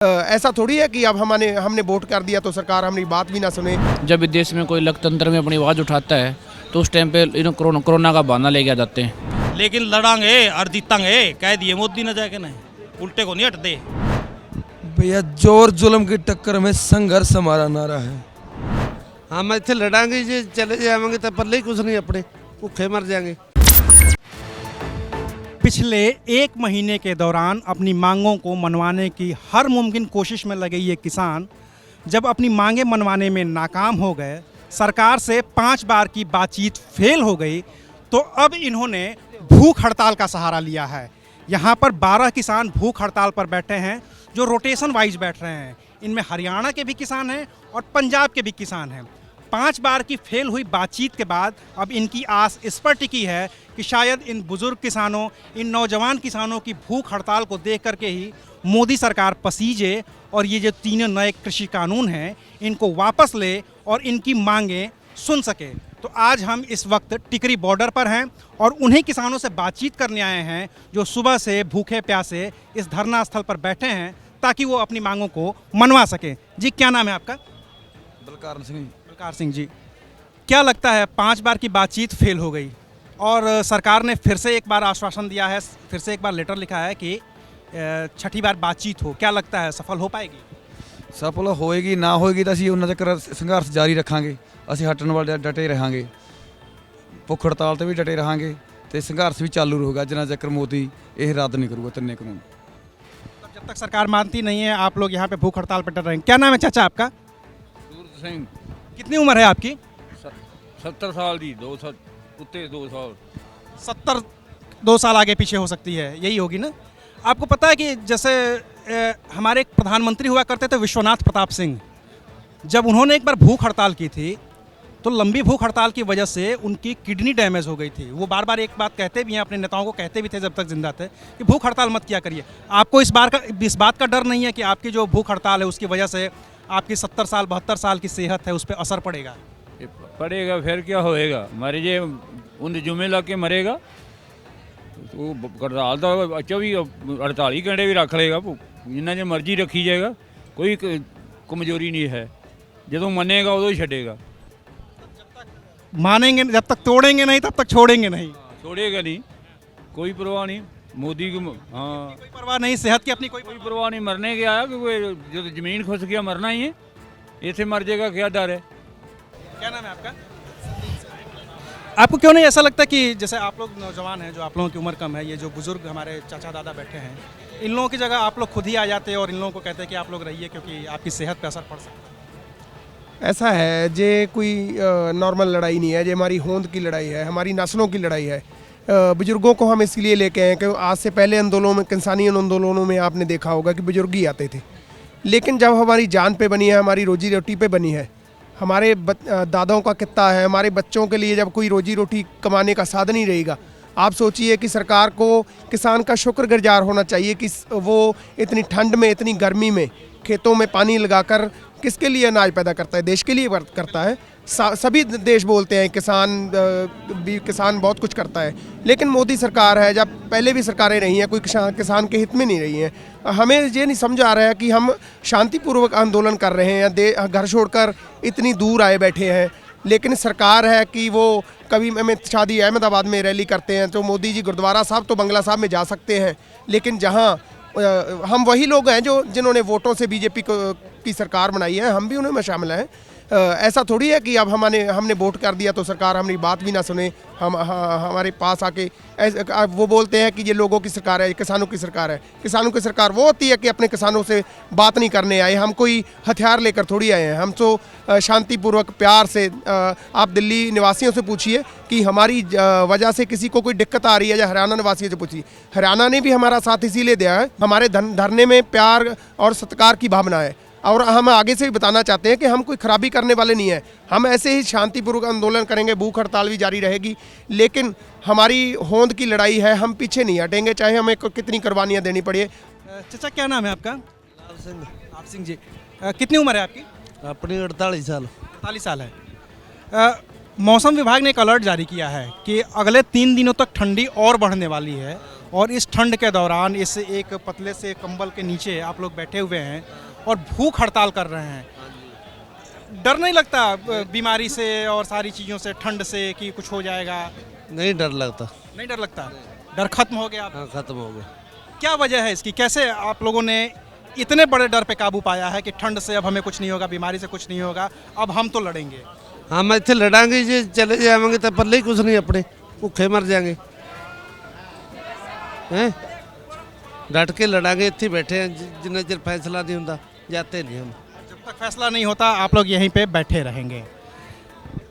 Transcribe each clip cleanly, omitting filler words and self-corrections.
ऐसा थोड़ी है कि अब हमने वोट कर दिया तो सरकार हमारी बात भी ना सुने। जब देश में कोई लोकतंत्र में अपनी आवाज़ उठाता है तो उस टाइम पे कोरोना का बहाना लेके आ जाते हैं। लेकिन लड़ांगे और जीतांगे, कह दिए मोदी ने जाके नहीं, उल्टे को नहीं हटते। भैया जोर जुल्म की टक्कर में संघर्ष हमारा नारा है। हम इतने लड़ांगे जी, चले जाएंगे तो पल्ले ही कुछ नहीं, अपने भूखे मर जाएंगे। पिछले एक महीने के दौरान अपनी मांगों को मनवाने की हर मुमकिन कोशिश में लगे ये किसान जब अपनी मांगें मनवाने में नाकाम हो गए, सरकार से 5 बार की बातचीत फेल हो गई, तो अब इन्होंने भूख हड़ताल का सहारा लिया है। यहाँ पर 12 किसान भूख हड़ताल पर बैठे हैं जो रोटेशन वाइज बैठ रहे हैं। इनमें हरियाणा के भी किसान हैं और पंजाब के भी किसान हैं। 5 बार की फेल हुई बातचीत के बाद अब इनकी आस इस पर टिकी है कि शायद इन बुजुर्ग किसानों, इन नौजवान किसानों की भूख हड़ताल को देख करके ही मोदी सरकार पसीजे और ये जो 3 नए कृषि कानून हैं इनको वापस ले और इनकी मांगें सुन सके। तो आज हम इस वक्त टिकरी बॉर्डर पर हैं और उन्हीं किसानों से बातचीत करने आए हैं जो सुबह से भूखे प्यासे इस धरना स्थल पर बैठे हैं ताकि वो अपनी मांगों को मनवा सकें। जी, क्या नाम है आपका? बलकार सिंह। बलकार सिंह जी, क्या लगता है 5 बार की बातचीत फेल हो गई और सरकार ने फिर से एक बार आश्वासन दिया है, फिर से एक बार लेटर लिखा है कि 6ठी बार बातचीत हो, क्या लगता है सफल हो पाएगी? सफल होएगी ना होएगी तो ਅਸੀਂ ਉਹਨਾਂ ਤੱਕ ਸੰਘਰਸ਼ ਜਾਰੀ ਰੱਖਾਂਗੇ। ਅਸੀਂ ਹਟਣ ਵਾਲੇ ਡਟੇ ਰਹਾਂਗੇ, ਭੁੱਖ ਹੜਤਾਲ ਤੇ ਵੀ ਡਟੇ ਰਹਾਂਗੇ ਤੇ ਸੰਘਰਸ਼ ਵੀ ਚਾਲੂ ਰਹੂਗਾ ਜਿੰਨਾ ਤੱਕ ਮੋਦੀ ਇਹ ਰੱਦ नहीं करूँगा 3 कानून। जब तक सरकार मानती नहीं है आप लोग यहाँ पे भूख हड़ताल पर डट रहे हैं। क्या नाम है चाचा आपका? सूरज सिंह। कितनी उम्र है आपकी? 70 साल जी, 2 साल उत्ते 2 साल। 70, 2 साल आगे पीछे हो सकती है, यही होगी ना? आपको पता है कि जैसे हमारे एक प्रधानमंत्री हुआ करते थे विश्वनाथ प्रताप सिंह, जब उन्होंने एक बार भूख हड़ताल की थी तो लंबी भूख हड़ताल की वजह से उनकी किडनी डैमेज हो गई थी। वो बार बार एक बात कहते भी हैं, अपने नेताओं को कहते भी थे जब तक जिंदा थे कि भूख हड़ताल मत किया करिए। आपको इस बात का डर नहीं है कि आपकी जो भूख हड़ताल है उसकी वजह से आपकी 70 साल 72 साल की सेहत है उस पर असर पड़ेगा? पड़ेगा, फिर क्या होएगा? मरे जे उन जुमे ला के मरेगा तो हड़ताल तो 48 घंटे भी रख लेगा, जिन्ना जो मर्जी रखी जाएगा, कोई कमजोरी नहीं है। जो मनेगा उदो ही छड़ेगा। मानेंगे जब तक, तोड़ेंगे नहीं तब तक छोड़ेंगे नहीं। छोड़ेगा नहीं, कोई परवाह नहीं मोदी को। हाँ, कोई परवाह नहीं, सेहत की अपनी कोई परवाह नहीं। मरने के आया कि जो ज़मीन खुस गया मरना ही है, ऐसे मर जाएगा, क्या डर है? क्या नाम है आपका? आपको क्यों नहीं ऐसा लगता कि जैसे आप लोग नौजवान हैं, जो आप लोगों की उम्र कम है, ये जो बुजुर्ग हमारे चाचा दादा बैठे हैं, इन लोगों की जगह आप लोग खुद ही आ जाते और इन लोगों को कहते हैं कि आप लोग रहिए क्योंकि आपकी सेहत पे असर पड़ सकता है? ऐसा है, जे कोई नॉर्मल लड़ाई नहीं है, जे हमारी होंद की लड़ाई है, हमारी नस्लों की लड़ाई है। बुजुर्गों को हम इसलिए लेके आए कि आज से पहले आंदोलनों में, किसानी आंदोलनों में आपने देखा होगा कि बुजुर्ग ही आते थे, लेकिन जब हमारी जान पे बनी है, हमारी रोजी रोटी पे बनी है, हमारे दादाओं का कित्ता है, हमारे बच्चों के लिए जब कोई रोजी रोटी कमाने का साधन ही रहेगा, आप सोचिए कि सरकार को किसान का शुक्रगुजार होना चाहिए कि वो इतनी ठंड में, इतनी गर्मी में खेतों में पानी लगाकर किसके लिए अनाज पैदा करता है? देश के लिए करता है। सभी देश बोलते हैं किसान बहुत कुछ करता है, लेकिन मोदी सरकार है, जब पहले भी सरकारें रही हैं, कोई किसान के हित में नहीं रही हैं। हमें ये नहीं समझ आ रहा है कि हम शांतिपूर्वक आंदोलन कर रहे हैं या घर छोड़कर इतनी दूर आए बैठे हैं, लेकिन सरकार है कि वो कभी अमित शादी अहमदाबाद में रैली करते हैं तो मोदी जी गुरुद्वारा साहब तो बंगला साहब में जा सकते हैं, लेकिन जहाँ हम वही लोग हैं जिन्होंने वोटों से बीजेपी की सरकार बनाई है, हम भी उन्हीं में शामिल हैं। ऐसा थोड़ी है कि अब हमने वोट कर दिया तो सरकार हमारी बात भी ना सुने, हमारे पास आके वो बोलते हैं कि ये लोगों की सरकार है, किसानों की सरकार है। किसानों की सरकार वो होती है कि अपने किसानों से बात नहीं करने आए, हम कोई हथियार लेकर थोड़ी आए हैं। हम तो शांतिपूर्वक प्यार से, आप दिल्ली निवासियों से पूछिए कि हमारी वजह से किसी को कोई दिक्कत आ रही है, या हरियाणा निवासियों से पूछिए, हरियाणा ने भी हमारा साथ इसीलिए दिया है, हमारे धरने में प्यार और सत्कार की भावना है। और हम आगे से भी बताना चाहते हैं कि हम कोई खराबी करने वाले नहीं हैं, हम ऐसे ही शांतिपूर्वक आंदोलन करेंगे, भूख हड़ताल भी जारी रहेगी, लेकिन हमारी होंद की लड़ाई है, हम पीछे नहीं हटेंगे, चाहे हमें कितनी कुर्बानियाँ देनी पड़े। चाचा, क्या नाम है आपका? लाल सिंह। आप सिंह जी, कितनी उम्र है आपकी? अपनी 48 साल। 48 साल है। मौसम विभाग ने एक अलर्ट जारी किया है कि अगले 3 दिनों तक ठंडी और बढ़ने वाली है और इस ठंड के दौरान इस एक पतले से कंबल के नीचे आप लोग बैठे हुए हैं और भूख हड़ताल कर रहे हैं। डर नहीं लगता बीमारी से और सारी चीज़ों से, ठंड से, कि कुछ हो जाएगा? नहीं डर लगता। नहीं डर लगता, डर खत्म हो गया। हाँ खत्म हो गया। क्या वजह है इसकी? कैसे आप लोगों ने इतने बड़े डर पे काबू पाया है कि ठंड से अब हमें कुछ नहीं होगा, बीमारी से कुछ नहीं होगा, अब हम तो लड़ेंगे? हम ਇੱਥੇ ਲੜਾਂਗੇ ਜੇ ਚਲੇ ਜਾਵਾਂਗੇ ਤਾਂ ਪੱਲੇ ਹੀ ਕੁਝ ਨਹੀਂ ਆਪਣੇ, ਭੁੱਖੇ ਮਰ ਜਾਾਂਗੇ हैं। डट के लड़ांगे, ਇੱਥੇ बैठे हैं जिन्ना चਿਰ फैसला नहीं होता जाते नहीं हम। जब तक फैसला नहीं होता आप लोग यहीं पे बैठे रहेंगे।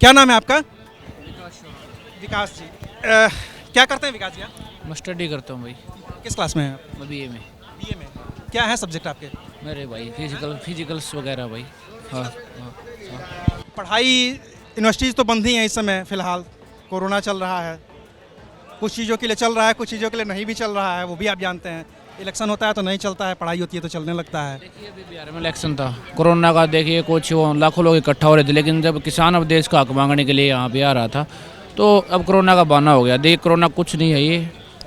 क्या नाम है आपका? विकास जी। क्या करते हैं विकास जी आप? मैं स्टडी करता हूँ भाई, किस क्लास में हैं आप? मैं बीए में। बीए में। क्या है सब्जेक्ट आपके? मेरे भाई फिजिकल्स वगैरह भाई। हाँ हाँ। पढ़ाई यूनिवर्सिटीज़ तो बंद ही हैं इस समय फ़िलहाल, कोरोना चल रहा है, कुछ चीज़ों के लिए चल रहा है, कुछ चीज़ों के लिए नहीं भी चल रहा है, वो भी आप जानते हैं। इलेक्शन होता है तो नहीं चलता है, पढ़ाई होती है तो चलने लगता है। देखिए अभी बिहार में इलेक्शन था, कोरोना का देखिए कुछ वो लाखों लोग इकट्ठा हो रहे थे, लेकिन जब किसान अब देश का हक मांगने के लिए यहाँ पे आ रहा था तो अब कोरोना का बहाना हो गया। देखिए कोरोना कुछ नहीं है ये,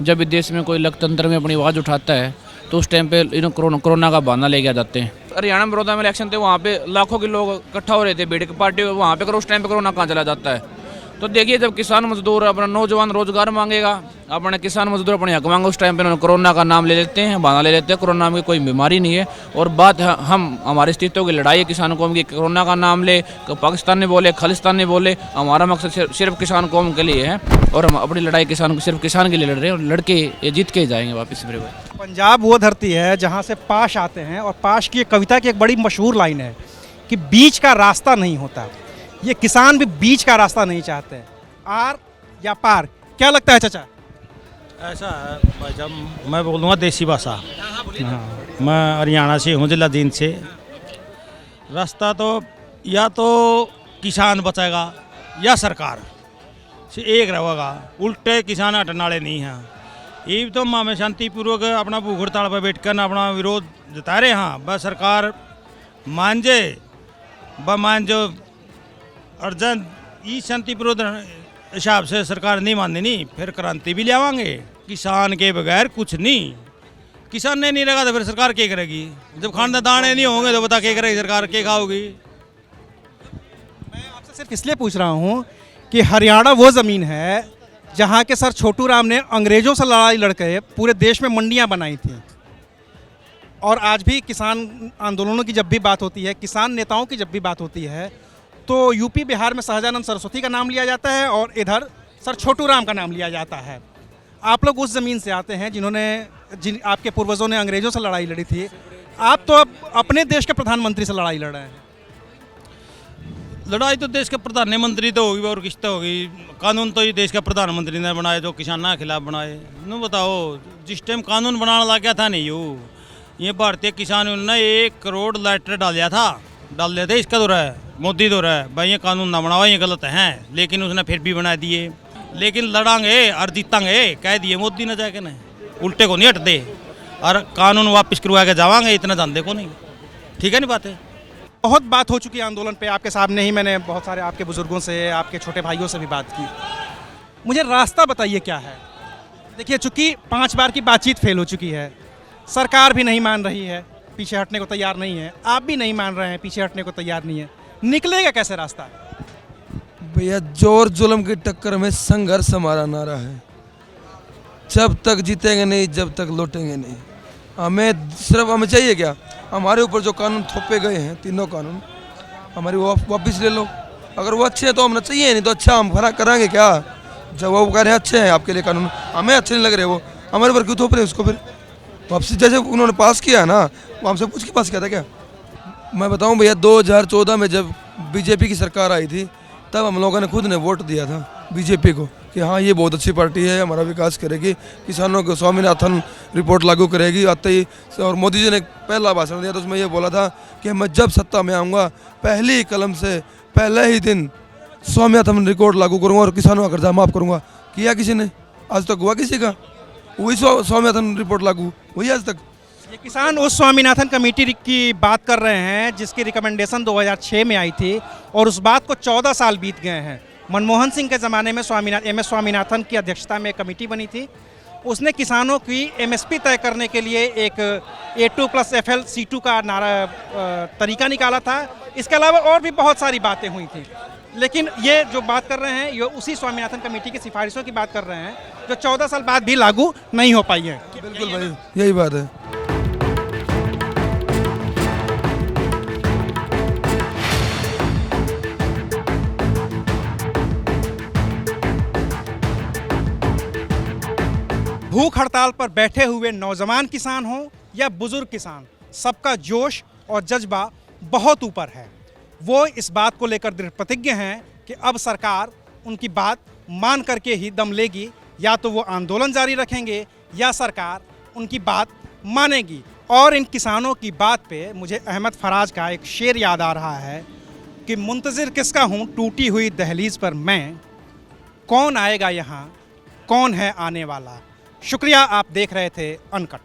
जब भी देश में कोई लोकतंत्र में अपनी आवाज़ उठाता है तो उस टाइम पे कोरोना का बहाना लेके आ जाते हैं। हरियाणा में बड़ौदा में इलेक्शन थे, वहाँ पे लाखों के लोग इकट्ठा हो रहे थे बीजेपी पार्टी, वहाँ पे करो उस टाइम पे कोरोना कहाँ चला जाता है। तो देखिए जब किसान मजदूर अपना नौजवान रोजगार मांगेगा, अपने किसान मजदूर अपने हक मांगे, उस टाइम पे उन्होंने कोरोना का नाम ले लेते हैं, बहाना ले लेते हैं। कोरोना में कोई बीमारी नहीं है और बात हम हमारे अस्तित्व की लड़ाई है किसान कौम की। कोरोना का नाम ले पाकिस्तान ने बोले, खालिस्तान ने बोले, हमारा मकसद सिर्फ किसान कौम के लिए है और हम अपनी लड़ाई सिर्फ किसान के लिए लड़ रहे हैं और लड़के ये जीत के जाएंगे वापस मेरे भाई। पंजाब वो धरती है जहाँ से पाश आते हैं और पाश की एक कविता की एक बड़ी मशहूर लाइन है कि बीच का रास्ता नहीं होता। ये किसान भी बीच का रास्ता नहीं चाहते, आर या पार। क्या लगता है चाचा? ऐसा है भाई साहब, मैं बोलूँगा देसी भाषा। हाँ, मैं हरियाणा से हूँ, जिला जींद से। रास्ता तो या तो किसान बचेगा या सरकार से एक रहेगा, उल्टे किसान हटने वाले नहीं हैं। ये तो मामे शांतिपूर्वक अपना भूख हड़ताल पर बैठ कर अपना विरोध जता रहे हैं। बस सरकार मान जाए, मान जो अर्जन ये शांतिपूर्वक हिसाब से सरकार नहीं माननी नहीं, फिर क्रांति भी ले आवांगे। किसान के बगैर कुछ नहीं, किसान ने नहीं लगा तो फिर सरकार क्या करेगी? जब खाने दाने नहीं होंगे तो बता क्या करेगी सरकार, क्या खाओगी? मैं आपसे सिर्फ इसलिए पूछ रहा हूँ कि हरियाणा वो ज़मीन है जहाँ के सर छोटू राम ने अंग्रेज़ों से लड़ाई लड़के पूरे देश में मंडियाँ बनाई थी। और आज भी किसान आंदोलनों की जब भी बात होती है, किसान नेताओं की जब भी बात होती है, तो यूपी बिहार में सहजानंद सरस्वती का नाम लिया जाता है और इधर सर छोटू राम का नाम लिया जाता है। आप लोग उस ज़मीन से आते हैं जिन आपके पूर्वजों ने अंग्रेज़ों से लड़ाई लड़ी थी। आप तो अब अपने देश के प्रधानमंत्री से लड़ाई लड़ रहे हैं। लड़ाई तो देश के प्रधानमंत्री तो होगी और किस्त होगी। कानून तो ये देश का प्रधानमंत्री ने बनाए जो किसानों के खिलाफ बनाए। नू बताओ, जिस टाइम कानून बनाने लग गया था नहीं ये भारतीय किसान ने 1 करोड़ लेटर डाल दिया था। इसका दौरा है, मोदी दौरा है भाई, ये कानून ना बनाओ, ये गलत है, लेकिन उसने फिर भी बना दिए। लेकिन लड़ांगे और जीतांगे, कह दिए मोदी ने जाके नहीं, उल्टे को नहीं हटते और कानून वापस करवा के जावांगे, इतना धंधे को नहीं। ठीक है नहीं बात है? बहुत बात हो चुकी है आंदोलन पे, आपके सामने ही मैंने बहुत सारे आपके बुजुर्गों से, आपके छोटे भाइयों से भी बात की। मुझे रास्ता बताइए क्या है? देखिए चूँकि 5 बार की बातचीत फेल हो चुकी है, सरकार भी नहीं मान रही है, पीछे हटने को तैयार नहीं है, आप भी नहीं मान रहे हैं, पीछे हटने को तैयार नहीं है, निकलेगा कैसे रास्ता? भैया जोर जुल्म की टक्कर में संघर्ष हमारा नारा है। जब तक जीतेंगे नहीं, जब तक लौटेंगे नहीं। हमें चाहिए क्या? हमारे ऊपर जो कानून थोपे गए हैं, तीनों कानून हमारी वो वापस ले लो। अगर वो अच्छे हैं तो हमें चाहिए, नहीं तो अच्छा हम भरा करांगे क्या? जब वो कह रहे हैं अच्छे हैं आपके लिए कानून, हमें अच्छे नहीं लग रहे, वो हमारे ऊपर क्यों थोप रहे उसको? फिर वापसी जैसे उन्होंने पास किया ना, वो हमसे पूछ के पास किया था क्या? मैं बताऊं भैया, 2014 में जब बीजेपी की सरकार आई थी तब हम लोगों ने खुद ने वोट दिया था बीजेपी को कि हाँ ये बहुत अच्छी पार्टी है, हमारा विकास करेगी, किसानों को स्वामीनाथन रिपोर्ट लागू करेगी आते ही। और मोदी जी ने पहला भाषण दिया तो उसमें ये बोला था कि मैं जब सत्ता में आऊँगा पहली कलम से पहले ही दिन स्वामीनाथन रिपोर्ट लागू करूँगा और किसानों का कर्जा माफ़ करूँगा। किया किसी ने? आज तक हुआ किसी का? वही स्वामीनाथन रिपोर्ट लागू हुई आज तक? ये किसान उस स्वामीनाथन कमेटी की बात कर रहे हैं जिसकी रिकमेंडेशन 2006 में आई थी और उस बात को 14 साल बीत गए हैं। मनमोहन सिंह के ज़माने में एम एस स्वामीनाथन की अध्यक्षता में एक कमेटी बनी थी उसने किसानों की एमएसपी तय करने के लिए एक A2+FL C2 का नारा तरीका निकाला था। इसके अलावा और भी बहुत सारी बातें हुई थी, लेकिन ये जो बात कर रहे हैं ये उसी स्वामीनाथन कमेटी की सिफारिशों की बात कर रहे हैं जो 14 साल बाद भी लागू नहीं हो पाई है। बिल्कुल भाई, यही बात है। भूख हड़ताल पर बैठे हुए नौजवान किसान हों या बुजुर्ग किसान, सबका जोश और जज्बा बहुत ऊपर है। वो इस बात को लेकर दृढ़ प्रतिज्ञ हैं कि अब सरकार उनकी बात मान करके ही दम लेगी, या तो वो आंदोलन जारी रखेंगे या सरकार उनकी बात मानेगी। और इन किसानों की बात पे मुझे अहमद फराज का एक शेर याद आ रहा है कि मुंतज़िर किसका हूँ टूटी हुई दहलीज पर मैं, कौन आएगा यहाँ, कौन है आने वाला। शुक्रिया, आप देख रहे थे अनकट।